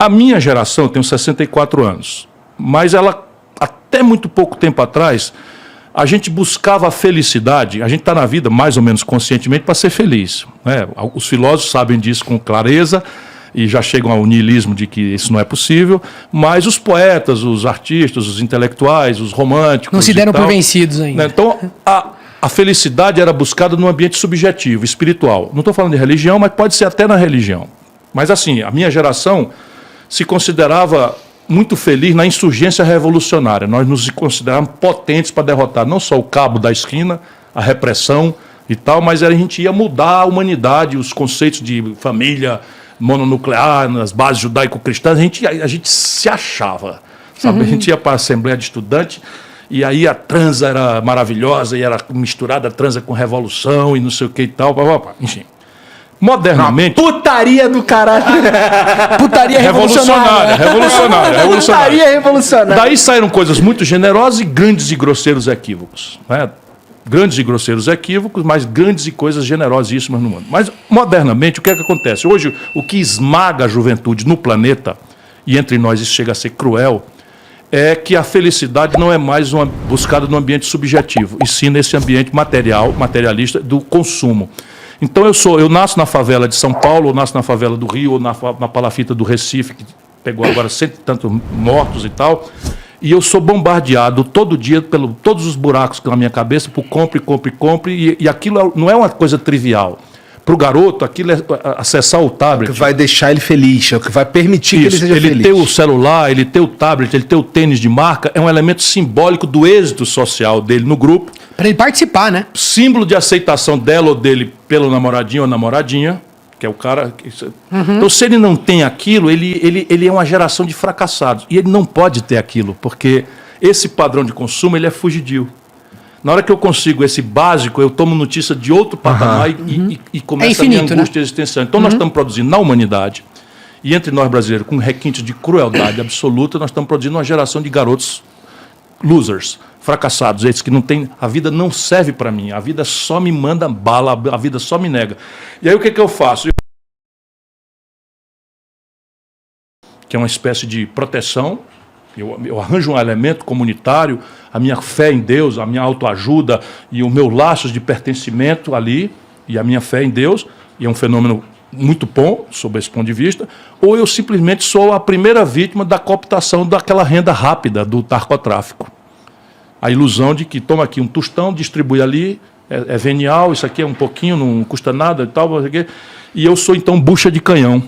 A minha geração, eu tenho 64 anos, mas ela, até muito pouco tempo atrás, a gente buscava a felicidade, a gente está na vida mais ou menos conscientemente para ser feliz, né? Os filósofos sabem disso com clareza e já chegam ao niilismo de que isso não é possível, mas os poetas, os artistas, os intelectuais, os românticos... Não se deram por vencidos ainda. Né? Então, a felicidade era buscada num ambiente subjetivo, espiritual. Não estou falando de religião, mas pode ser até na religião. Mas assim, a minha geração se considerava muito feliz na insurgência revolucionária. Nós nos considerávamos potentes para derrotar não só o cabo da esquina, a repressão e tal, mas a gente ia mudar a humanidade, os conceitos de família mononuclear, nas bases judaico-cristãs, a gente se achava, sabe? A gente ia para a Assembleia de Estudante e aí a transa era maravilhosa e era misturada a transa com revolução e não sei o que e tal, enfim. Modernamente... Putaria do caralho. Putaria revolucionária. Revolucionária. Putaria revolucionária. Daí saíram coisas muito generosas e grandes e grosseiros equívocos. Né? Grandes e grosseiros equívocos, mas grandes e coisas generosíssimas no mundo. Mas, modernamente, o que é que acontece? Hoje, o que esmaga a juventude no planeta, e entre nós isso chega a ser cruel, é que a felicidade não é mais buscada no ambiente subjetivo, e sim nesse ambiente materialista do consumo. Então eu nasço na favela de São Paulo, ou nasço na favela do Rio, ou na palafita do Recife, que pegou agora 100 e tantos mortos e tal, e eu sou bombardeado todo dia todos os buracos na minha cabeça por compre, e aquilo não é uma coisa trivial. Para o garoto, aquilo é acessar o tablet. É o que vai deixar ele feliz, é o que vai permitir que ele seja feliz. Ele ter o celular, ele ter o tablet, ele ter o tênis de marca, é um elemento simbólico do êxito social dele no grupo. Para ele participar, né? Símbolo de aceitação dela ou dele pelo namoradinho ou namoradinha, que é o cara... Então, se ele não tem aquilo, ele é uma geração de fracassados. E ele não pode ter aquilo, porque esse padrão de consumo ele é fugidio. Na hora que eu consigo esse básico, eu tomo notícia de outro patamar e começa a minha angústia existencial. Então, nós estamos produzindo na humanidade, e entre nós brasileiros, com requinte de crueldade absoluta, nós estamos produzindo uma geração de garotos losers, fracassados, esses que não têm... A vida não serve para mim, a vida só me manda bala, a vida só me nega. E aí o que eu faço? Que é uma espécie de proteção. Eu arranjo um elemento comunitário, a minha fé em Deus, a minha autoajuda e o meu laços de pertencimento ali, e a minha fé em Deus, e é um fenômeno muito bom, sob esse ponto de vista, ou eu simplesmente sou a primeira vítima da cooptação daquela renda rápida do narcotráfico. A ilusão de que toma aqui um tostão, distribui ali, é venial, isso aqui é um pouquinho, não custa nada e tal, e eu sou então bucha de canhão,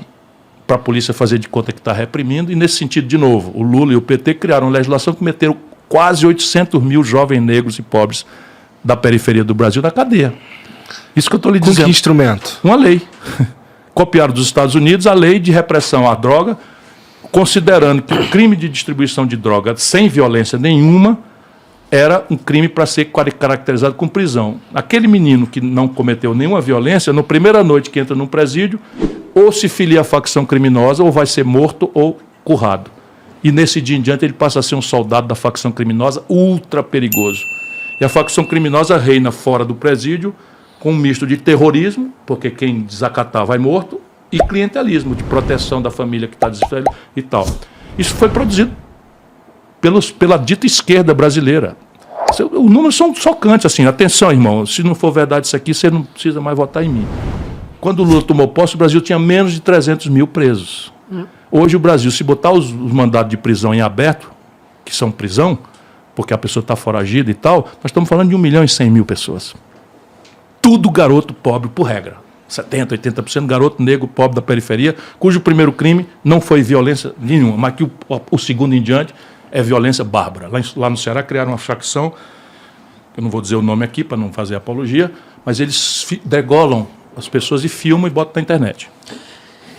para a polícia fazer de conta que está reprimindo, e nesse sentido, de novo, o Lula e o PT criaram uma legislação que meteram quase 800 mil jovens negros e pobres da periferia do Brasil na cadeia. Isso que eu estou lhe dizendo. Com que instrumento? Uma lei. Copiaram dos Estados Unidos a lei de repressão à droga, considerando que o crime de distribuição de droga sem violência nenhuma era um crime para ser caracterizado com prisão. Aquele menino que não cometeu nenhuma violência, na primeira noite que entra num presídio, ou se filia à facção criminosa, ou vai ser morto ou currado. E nesse dia em diante ele passa a ser um soldado da facção criminosa ultra perigoso. E a facção criminosa reina fora do presídio com um misto de terrorismo, porque quem desacatar vai morto, e clientelismo, de proteção da família que está desesperada e tal. Isso foi produzido pela dita esquerda brasileira. Os números são chocantes, assim. Atenção, irmão, se não for verdade isso aqui, você não precisa mais votar em mim. Quando o Lula tomou posse, o Brasil tinha menos de 300 mil presos. Hoje o Brasil, se botar os mandados de prisão em aberto, que são prisão, porque a pessoa está foragida e tal, nós estamos falando de 1.100.000 pessoas. Tudo garoto pobre, por regra. 70%, 80% garoto negro pobre da periferia, cujo primeiro crime não foi violência nenhuma, mas que o segundo em diante é violência bárbara. Lá no Ceará criaram uma facção, eu não vou dizer o nome aqui para não fazer apologia, mas eles degolam as pessoas e filmam e botam na internet.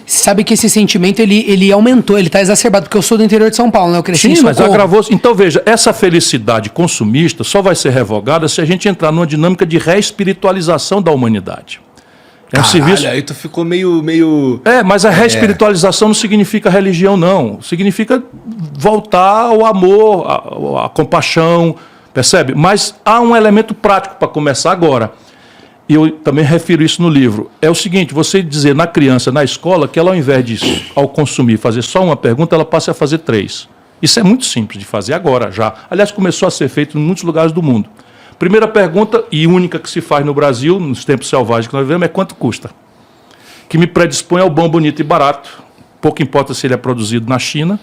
Sabe que esse sentimento ele aumentou, ele está exacerbado, porque eu sou do interior de São Paulo, né? Eu cresci em Socorro. Mas agravou. Então, veja, essa felicidade consumista só vai ser revogada se a gente entrar numa dinâmica de reespiritualização da humanidade. É um serviço... aí tu ficou meio... mas a reespiritualização não significa religião, não. Significa voltar ao amor, à compaixão, percebe? Mas há um elemento prático para começar agora. e eu também refiro isso no livro, é o seguinte, você dizer na criança, na escola, que ela ao invés de, ao consumir, fazer só uma pergunta, ela passe a fazer 3. Isso é muito simples de fazer agora, já. Aliás, começou a ser feito em muitos lugares do mundo. Primeira pergunta, e única que se faz no Brasil, nos tempos selvagens que nós vivemos, é quanto custa? Que me predispõe ao bom, bonito e barato. Pouco importa se ele é produzido na China,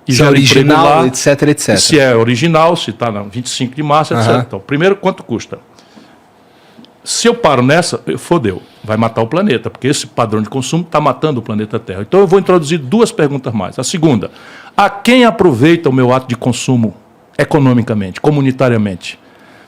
e Se já é original, lá, etc, etc. se é original, se está na 25 de março, etc. Então, primeiro, quanto custa? Se eu paro nessa, fodeu, vai matar o planeta, porque esse padrão de consumo está matando o planeta Terra. Então eu vou introduzir 2 perguntas mais. A segunda, a quem aproveita o meu ato de consumo economicamente, comunitariamente?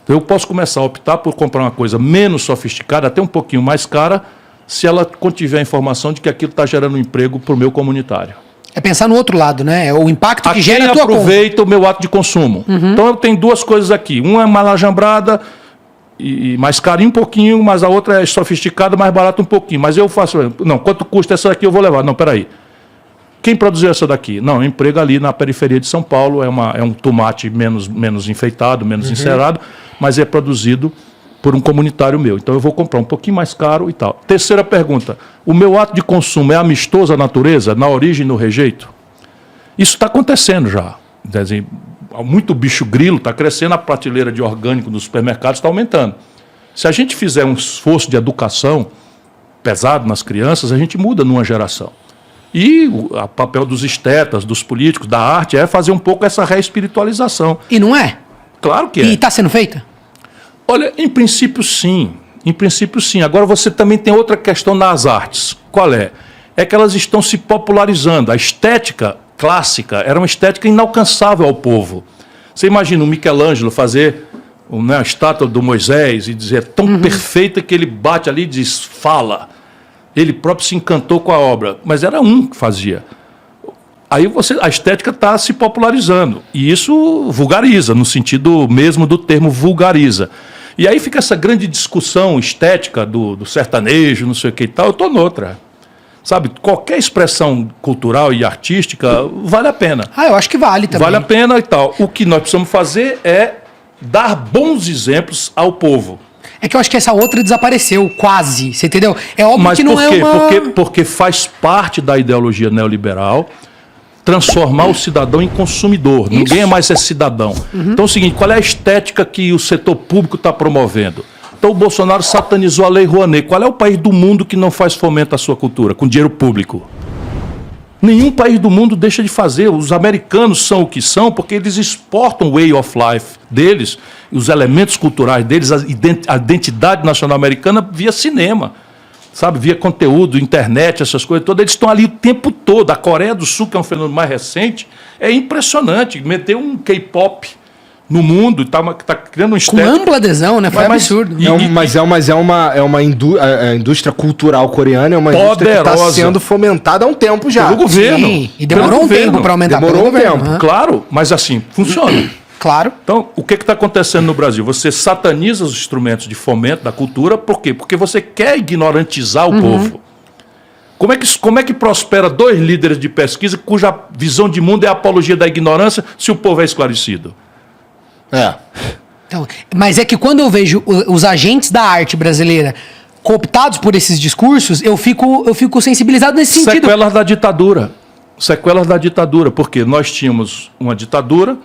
Então eu posso começar a optar por comprar uma coisa menos sofisticada, até um pouquinho mais cara, se ela contiver a informação de que aquilo está gerando um emprego para o meu comunitário. É pensar no outro lado, né? É o impacto que gera Quem a tua conta. aproveita o meu ato de consumo. Então eu tenho 2 coisas aqui. Uma é malajambrada e mais carinho um pouquinho, mas a outra é sofisticada, mais barata um pouquinho. Mas eu faço, não, quanto custa essa daqui eu vou levar? Não, peraí. Quem produziu essa daqui? Não, é um emprego ali na periferia de São Paulo, é um tomate menos enfeitado, menos encerado, mas é produzido por um comunitário meu. Então eu vou comprar um pouquinho mais caro e tal. Terceira pergunta, o meu ato de consumo é amistoso à natureza, na origem e no rejeito? Isso está acontecendo já. Quer dizer, muito bicho grilo está crescendo, a prateleira de orgânico dos supermercados está aumentando. Se a gente fizer um esforço de educação pesado nas crianças, a gente muda numa geração. E o papel dos estetas, dos políticos, da arte, é fazer um pouco essa reespiritualização. E não é? Claro que é. E está sendo feita? Olha, em princípio sim. Em princípio sim. Agora você também tem outra questão nas artes. Qual é? É que elas estão se popularizando. A estética clássica era uma estética inalcançável ao povo. Você imagina o Michelangelo fazer a estátua do Moisés e dizer tão perfeita que ele bate ali e diz, fala. Ele próprio se encantou com a obra, mas era um que fazia. Aí a estética está se popularizando, e isso vulgariza, no sentido mesmo do termo vulgariza. E aí fica essa grande discussão estética do sertanejo, não sei o que e tal, eu estou noutra. Sabe, qualquer expressão cultural e artística vale a pena. Eu acho que vale também. Vale a pena e tal. O que nós precisamos fazer é dar bons exemplos ao povo. É que eu acho que essa outra desapareceu, quase, você entendeu? É óbvio Mas que não por quê? é uma... Porque faz parte da ideologia neoliberal transformar o cidadão em consumidor. Isso. Ninguém mais é cidadão. Então é o seguinte, qual é a estética que o setor público está promovendo? Então o Bolsonaro satanizou a Lei Rouanet. Qual é o país do mundo que não faz fomento à sua cultura, com dinheiro público? Nenhum país do mundo deixa de fazer. Os americanos são o que são porque eles exportam o way of life deles, os elementos culturais deles, a identidade nacional americana via cinema, sabe? Via conteúdo, internet, essas coisas todas. Eles estão ali o tempo todo. A Coreia do Sul, que é um fenômeno mais recente, é impressionante. Meteu um K-pop no mundo, está criando um Com ampla adesão, né? Foi absurdo. A indústria cultural coreana é uma indústria que está poderosa. sendo fomentada há um tempo já. Pelo governo. Sim, e demorou Pelo um tempo governo. para aumentar. Demorou pelo um governo, tempo. aham. Claro, mas assim, funciona. Claro. Então, o que está acontecendo no Brasil? Você sataniza os instrumentos de fomento da cultura, por quê? Porque você quer ignorantizar o povo. Como é que prospera 2 líderes de pesquisa cuja visão de mundo é a apologia da ignorância se o povo é esclarecido? Então, mas é que quando eu vejo os agentes da arte brasileira cooptados por esses discursos, eu fico sensibilizado nesse sentido. Sequelas da ditadura. Sequelas da ditadura, porque nós tínhamos uma ditadura,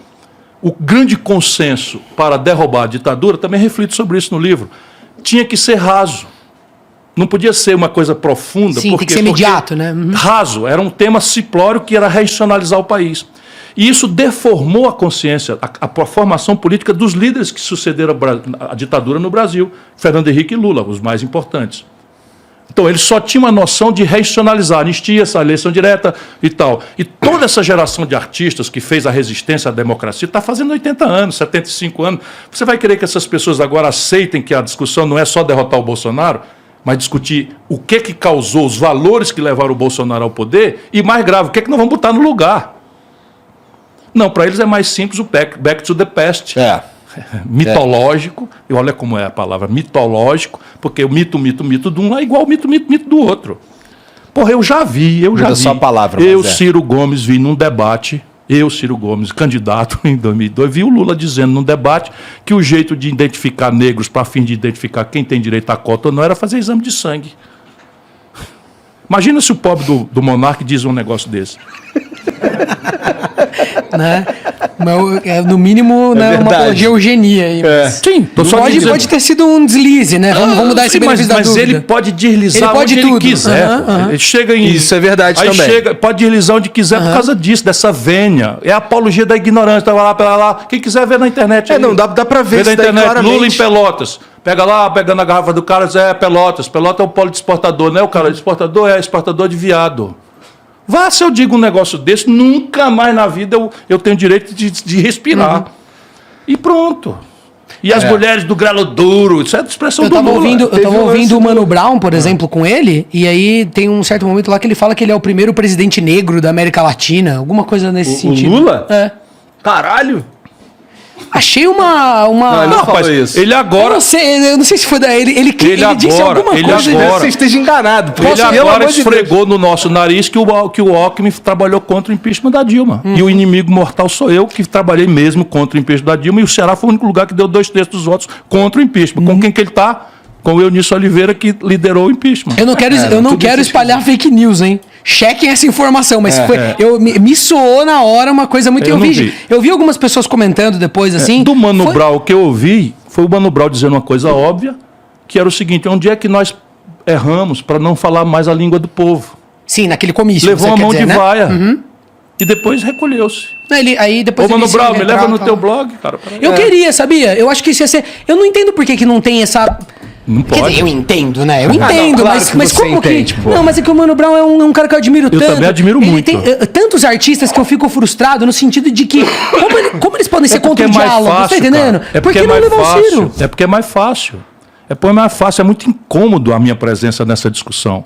o grande consenso para derrubar a ditadura, também reflito sobre isso no livro, tinha que ser raso. Não podia ser uma coisa profunda. Sim, tem que ser imediato, né? Raso, era um tema simplório que era regionalizar o país. E isso deformou a consciência, a formação política dos líderes que sucederam a ditadura no Brasil, Fernando Henrique e Lula, os mais importantes. Então, eles só tinham uma noção de regionalizar, anistia, essa eleição direta e tal. E toda essa geração de artistas que fez a resistência à democracia está fazendo 80 anos, 75 anos. Você vai querer que essas pessoas agora aceitem que a discussão não é só derrotar o Bolsonaro, mas discutir o que causou, os valores que levaram o Bolsonaro ao poder e, mais grave, o que nós vamos botar no lugar? Não, para eles é mais simples o back to the past. Mitológico, e olha como é a palavra, mitológico, porque o mito de um é igual ao mito do outro. Porra, eu já vi. Só a palavra, eu, Ciro Gomes, vi num debate eu, Ciro Gomes, candidato em 2002, vi o Lula dizendo num debate que o jeito de identificar negros para fim de identificar quem tem direito à cota ou não era fazer exame de sangue. Imagina se o pobre do monarca diz um negócio desse. Né? No mínimo, né, uma apologia à eugenia. Aí, Sim, tô só dizendo. Pode ter sido um deslize, né? Vamos dar esse benefício da dúvida. Mas ele pode deslizar onde ele quiser. Ele chega em... Isso é verdade aí também. Pode deslizar onde quiser por causa disso, dessa vênia. É a apologia da ignorância. Tá lá, pela lá. Quem quiser ver na internet. Não, dá pra ver na isso daí internet, claramente. Lula em Pelotas. Pega lá, pegando a garrafa do cara, Pelotas. Pelotas é o polo de exportador, né? O cara exportador é exportador de viado. Vá, se eu digo um negócio desse, nunca mais na vida eu tenho direito de respirar. E pronto. E as mulheres do grelo duro, isso é a expressão do Lula. Eu tava ouvindo o Mano Brown, por exemplo, com ele, e aí tem um certo momento lá que ele fala que ele é o primeiro presidente negro da América Latina, alguma coisa nesse sentido. O Lula? É. Caralho! Achei uma... Não, Rapaz, isso. ele agora... Eu não sei se foi da... Ele disse alguma coisa... Você esteja enganado. Ele agora esfregou no nosso nariz que o Alckmin trabalhou contra o impeachment da Dilma. E o inimigo mortal sou eu, que trabalhei mesmo contra o impeachment da Dilma, e o Ceará foi o único lugar que deu 2/3 dos votos contra o impeachment. Com quem que ele está? Com o Eunício Oliveira, que liderou o impeachment. Eu não quero espalhar fake news, hein? Chequem essa informação, mas me soou na hora uma coisa muito... Eu vi algumas pessoas comentando depois, assim... Do Mano Brown, o que eu ouvi foi o Mano Brown dizendo uma coisa óbvia, que era o seguinte: onde é que nós erramos para não falar mais a língua do povo? Sim, naquele comício. Levou a mão de vaia. E depois recolheu-se. Aí depois Ô, Mano Brown, me leva no teu blog, cara. Eu queria, sabia? Eu acho que isso ia ser... Eu não entendo por que não tem essa... Não pode. Quer dizer, eu entendo, né? Eu entendo, claro mas que você como entende, que... pô. Não, mas é que o Mano Brown é um cara que eu admiro tanto. Eu também admiro muito. Tem tantos artistas que eu fico frustrado no sentido de que... Como eles podem ser contra o diálogo? Você tá entendendo? Porque não levam o Ciro? É porque é mais fácil. É mais fácil. É muito incômodo a minha presença nessa discussão.